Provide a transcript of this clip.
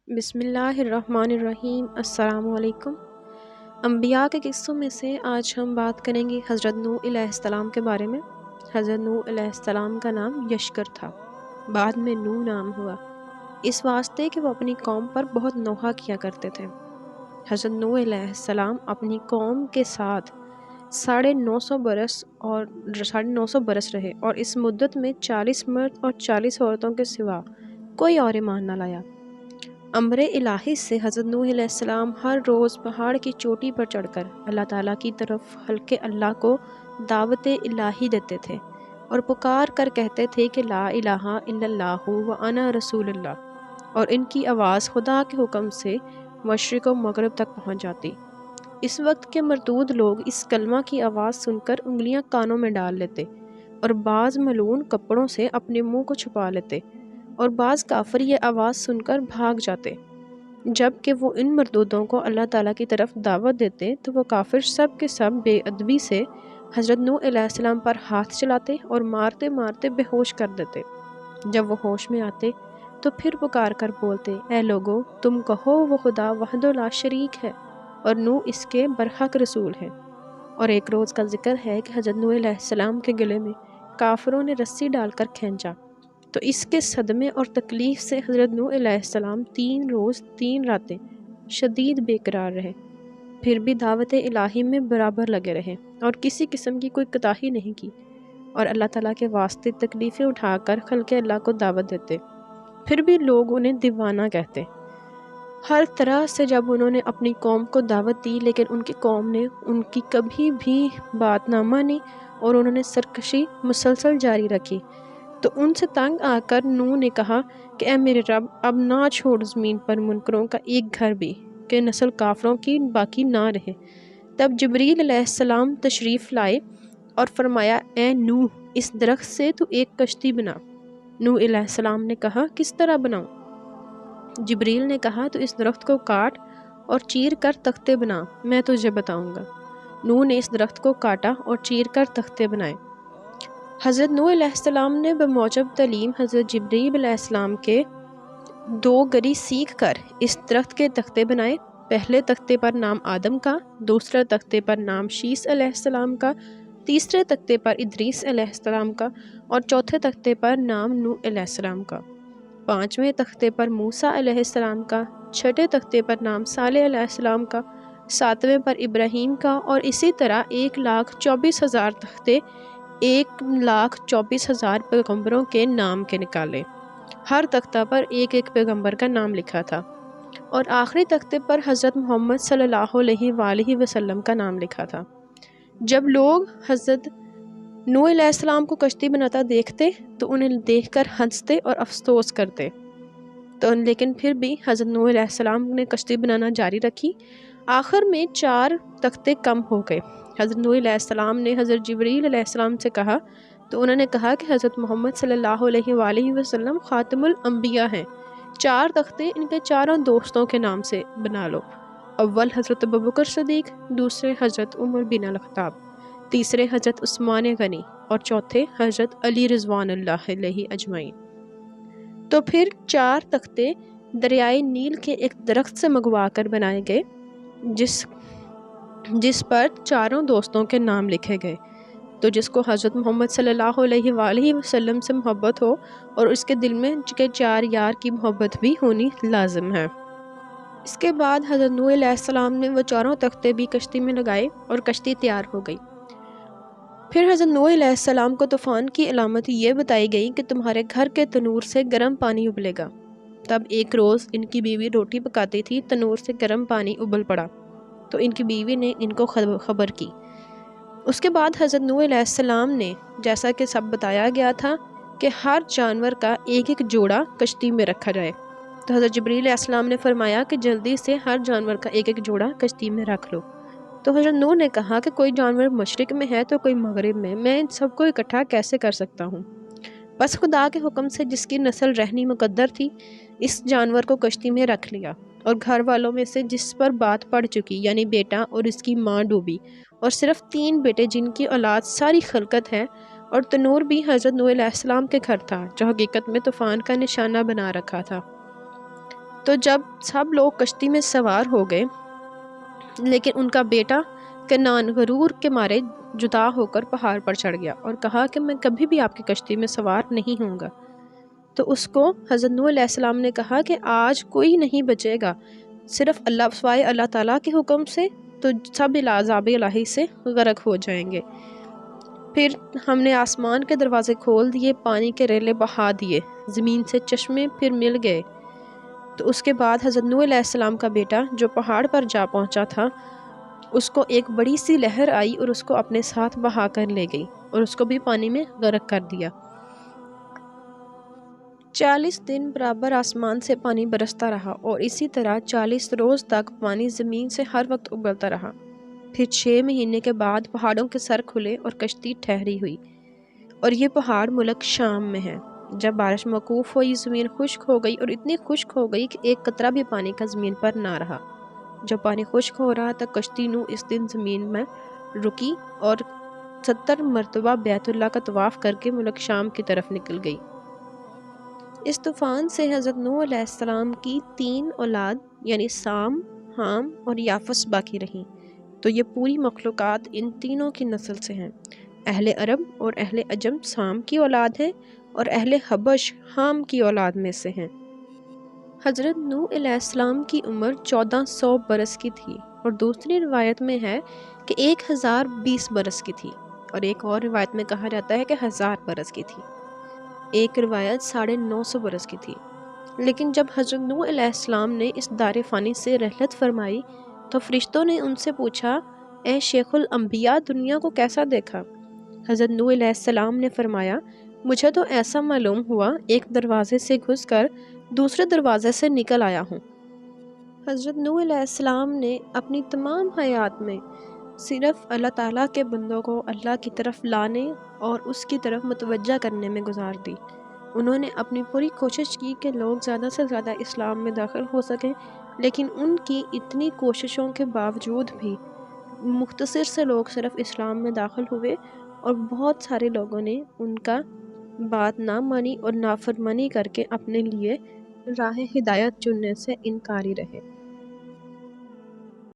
بسم اللہ الرحمن الرحیم۔ السلام علیکم۔ انبیاء کے قصوں میں سے آج ہم بات کریں گے حضرت نوح علیہ السلام کے بارے میں۔ حضرت نوح علیہ السلام کا نام یشکر تھا، بعد میں نوح نام ہوا، اس واسطے کہ وہ اپنی قوم پر بہت نوحہ کیا کرتے تھے۔ حضرت نوح علیہ السلام اپنی قوم کے ساتھ 950 برس رہے اور اس مدت میں 40 مرد اور 40 عورتوں کے سوا کوئی اور ایمان نہ لایا۔ امر الہی سے حضرت نوح علیہ السلام ہر روز پہاڑ کی چوٹی پر چڑھ کر اللہ تعالیٰ کی طرف خلق اللہ کو دعوت الہی دیتے تھے اور پکار کر کہتے تھے کہ لا الہ الا اللہ وانا رسول اللہ، اور ان کی آواز خدا کے حکم سے مشرق و مغرب تک پہنچ جاتی۔ اس وقت کے مردود لوگ اس کلمہ کی آواز سن کر انگلیاں کانوں میں ڈال لیتے اور بعض ملعون کپڑوں سے اپنے منہ کو چھپا لیتے، اور بعض کافر یہ آواز سن کر بھاگ جاتے۔ جب کہ وہ ان مردودوں کو اللہ تعالیٰ کی طرف دعوت دیتے تو وہ کافر سب کے سب بے ادبی سے حضرت نوح علیہ السلام پر ہاتھ چلاتے اور مارتے مارتے بے ہوش کر دیتے۔ جب وہ ہوش میں آتے تو پھر پکار کر بولتے، اے لوگو، تم کہو وہ خدا وحدہ لا شریک ہے اور نوح اس کے برحق رسول ہے۔ اور ایک روز کا ذکر ہے کہ حضرت نوح علیہ السلام کے گلے میں کافروں نے رسی ڈال کر کھینچا، تو اس کے صدمے اور تکلیف سے حضرت نوح علیہ السلام 3 روز 3 راتیں شدید بے قرار رہے، پھر بھی دعوت الہی میں برابر لگے رہے اور کسی قسم کی کوئی کوتاہی نہیں کی، اور اللہ تعالیٰ کے واسطے تکلیفیں اٹھا کر خلق اللہ کو دعوت دیتے۔ پھر بھی لوگ انہیں دیوانہ کہتے۔ ہر طرح سے جب انہوں نے اپنی قوم کو دعوت دی لیکن ان کی قوم نے ان کی کبھی بھی بات نہ مانی اور انہوں نے سرکشی مسلسل جاری رکھی، تو ان سے تنگ آ کر نوح نے کہا کہ اے میرے رب، اب نہ چھوڑ زمین پر منکروں کا ایک گھر بھی، کہ نسل کافروں کی باقی نہ رہے۔ تب جبریل علیہ السلام تشریف لائے اور فرمایا، اے نوح، اس درخت سے تو ایک کشتی بنا۔ نوح علیہ السلام نے کہا، کس طرح بناؤں؟ جبریل نے کہا، تو اس درخت کو کاٹ اور چیر کر تختے بنا، میں تجھے بتاؤں گا۔ نوح نے اس درخت کو کاٹا اور چیر کر تختے بنائے۔ حضرت نوح علیہ السلام نے بموجب تعلیم حضرت جبریل علیہ السلام کے 2 گری سیکھ کر اس درخت کے تختے بنائے۔ پہلے تختے پر نام آدم کا، دوسرے تختے پر نام شیس علیہ السلام کا، تیسرے تختے پر ادریس علیہ السلام کا، اور چوتھے تختے پر نام نوح علیہ السلام کا، 5ویں تختے پر موسیٰ علیہ السلام کا، 6 تختے پر نام صالح علیہ السلام کا، 7ویں پر ابراہیم کا، اور اسی طرح 1,24,000 تختے 1,24,000 پیغمبروں کے نام کے نکالے۔ ہر تختہ پر ایک ایک پیغمبر کا نام لکھا تھا، اور آخری تختے پر حضرت محمد صلی اللہ علیہ وآلہ وسلم کا نام لکھا تھا۔ جب لوگ حضرت نوح علیہ السلام کو کشتی بناتا دیکھتے تو انہیں دیکھ کر ہنستے اور افسوس کرتے، لیکن پھر بھی حضرت نوح علیہ السلام نے کشتی بنانا جاری رکھی۔ آخر میں 4 تختے کم ہو گئے۔ حضرت نوح علیہ السلام نے حضرت جبریل علیہ السلام سے کہا تو انہوں نے کہا کہ حضرت محمد صلی اللہ علیہ وآلہ وسلم خاتم الانبیاء ہیں، 4 تختے ان کے 4 دوستوں کے نام سے بنا لو۔ اول حضرت ابوبکر صدیق، دوسرے حضرت عمر بن الخطاب، تیسرے حضرت عثمان غنی، اور چوتھے حضرت علی رضوان اللہ علیہ اجمعین۔ تو پھر 4 تختے دریائے نیل کے ایک درخت سے منگوا کر بنائے گئے جس پر 4 دوستوں کے نام لکھے گئے۔ تو جس کو حضرت محمد صلی اللہ علیہ وآلہ وسلم سے محبت ہو اور اس کے دل میں 4 یار کی محبت بھی ہونی لازم ہے۔ اس کے بعد حضرت نوح علیہ السلام نے وہ 4 تختے بھی کشتی میں لگائے اور کشتی تیار ہو گئی۔ پھر حضرت نوح علیہ السلام کو طوفان کی علامت یہ بتائی گئی کہ تمہارے گھر کے تنور سے گرم پانی ابلے گا۔ تب ایک روز ان کی بیوی روٹی پکاتی تھی، تنور سے گرم پانی ابل پڑا، تو ان کی بیوی نے ان کو خبر کی۔ اس کے بعد حضرت نوح علیہ السلام نے، جیسا کہ سب بتایا گیا تھا، کہ ہر جانور کا ایک ایک جوڑا کشتی میں رکھا جائے، تو حضرت جبریل علیہ السلام نے فرمایا کہ جلدی سے ہر جانور کا ایک ایک جوڑا کشتی میں رکھ لو۔ تو حضرت نوح نے کہا کہ کوئی جانور مشرق میں ہے تو کوئی مغرب میں ان سب کو اکٹھا کیسے کر سکتا ہوں؟ بس خدا کے حکم سے جس کی نسل رہنی مقدر تھی، اس جانور کو کشتی میں رکھ لیا، اور گھر والوں میں سے جس پر بات پڑ چکی، یعنی بیٹا اور اس کی ماں ڈوبی، اور صرف 3 بیٹے جن کی اولاد ساری خلقت ہے، اور تنور بھی حضرت نوح علیہ السلام کے گھر تھا جو حقیقت میں طوفان کا نشانہ بنا رکھا تھا۔ تو جب سب لوگ کشتی میں سوار ہو گئے، لیکن ان کا بیٹا کنعان غرور کے مارے جدا ہو کر پہاڑ پر چڑھ گیا اور کہا کہ میں کبھی بھی آپ کی کشتی میں سوار نہیں ہوں گا۔ تو اس کو حضرت نوح علیہ السلام نے کہا کہ آج کوئی نہیں بچے گا صرف اللہ سوائے اللہ تعالیٰ کے حکم سے، تو سب عذاب الہی سے غرق ہو جائیں گے۔ پھر ہم نے آسمان کے دروازے کھول دیے، پانی کے ریلے بہا دیے، زمین سے چشمے پھر مل گئے۔ تو اس کے بعد حضرت نوح علیہ السلام کا بیٹا جو پہاڑ پر جا پہنچا تھا، اس کو ایک بڑی سی لہر آئی اور اس کو اپنے ساتھ بہا کر لے گئی اور اس کو بھی پانی میں غرق کر دیا۔ 40 دن برابر آسمان سے پانی برستا رہا اور اسی طرح 40 روز تک پانی زمین سے ہر وقت ابلتا رہا۔ پھر 6 مہینے کے بعد پہاڑوں کے سر کھلے اور کشتی ٹھہری ہوئی، اور یہ پہاڑ ملک شام میں ہے۔ جب بارش موقوف ہوئی، زمین خشک ہو گئی اور اتنی خشک ہو گئی کہ ایک قطرہ بھی پانی کا زمین پر نہ رہا۔ جب پانی خشک ہو رہا تھا، کشتی نوح اس دن زمین میں رکی اور 70 مرتبہ بیت اللہ کا طواف کر کے ملک شام کی طرف نکل گئی۔ اس طوفان سے حضرت نوح علیہ السلام کی 3 اولاد یعنی سام، حام اور یافس باقی رہیں۔ تو یہ پوری مخلوقات ان تینوں کی نسل سے ہیں۔ اہل عرب اور اہل عجم سام کی اولاد ہیں اور اہل حبش حام کی اولاد میں سے ہیں۔ حضرت نوح علیہ السلام کی عمر 1400 برس کی تھی، اور دوسری روایت میں ہے کہ 1020 برس کی تھی، اور ایک اور روایت میں کہا جاتا ہے کہ 1000 برس کی تھی۔ ایک روایت 950 برس کی تھی۔ لیکن جب حضرت نوح علیہ السلام نے اس دار فانی سے رحلت فرمائی تو فرشتوں نے ان سے پوچھا، اے شیخ الانبیاء، دنیا کو کیسا دیکھا؟ حضرت نوح علیہ السلام نے فرمایا، مجھے تو ایسا معلوم ہوا ایک دروازے سے گھس کر دوسرے دروازے سے نکل آیا ہوں۔ حضرت نوح علیہ السلام نے اپنی تمام حیات میں صرف اللہ تعالیٰ کے بندوں کو اللہ کی طرف لانے اور اس کی طرف متوجہ کرنے میں گزار دی۔ انہوں نے اپنی پوری کوشش کی کہ لوگ زیادہ سے زیادہ اسلام میں داخل ہو سکیں، لیکن ان کی اتنی کوششوں کے باوجود بھی مختصر سے لوگ صرف اسلام میں داخل ہوئے، اور بہت سارے لوگوں نے ان کا بات نہ مانی اور نافرمانی کر کے اپنے لیے راہ ہدایت چننے سے انکاری رہے۔